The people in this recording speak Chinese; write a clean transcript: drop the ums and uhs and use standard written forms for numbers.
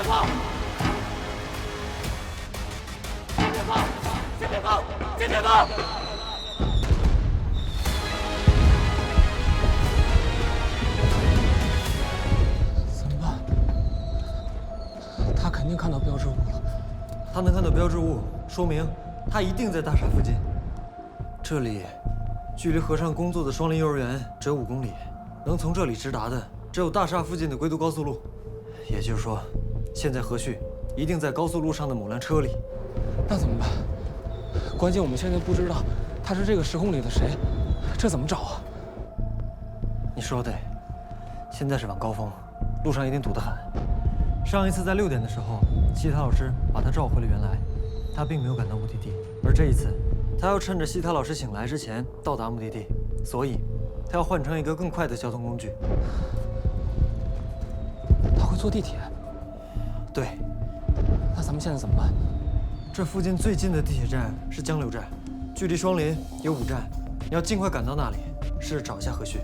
跑！先别跑！先别跑！先别跑！怎么办？他肯定看到标志物了。他能看到标志物，说明他一定在大厦附近。这里距离和尚工作的双林幼儿园只有5公里，能从这里直达的只有大厦附近的归都高速路。也就是说，现在何旭一定在高速路上的某辆车里。那怎么办？关键我们现在不知道他是这个时空里的谁，这怎么找啊？你说的对，现在是晚高峰，路上一定堵得很。上一次在6点的时候，西塔老师把他召回了原来，他并没有赶到目的地。而这一次，他要趁着西塔老师醒来之前到达目的地，所以他要换乘一个更快的交通工具。他会坐地铁？对，那咱们现在怎么办？这附近最近的地铁站是江流站，距离双林有5站，你要尽快赶到那里，试着找一下何旭。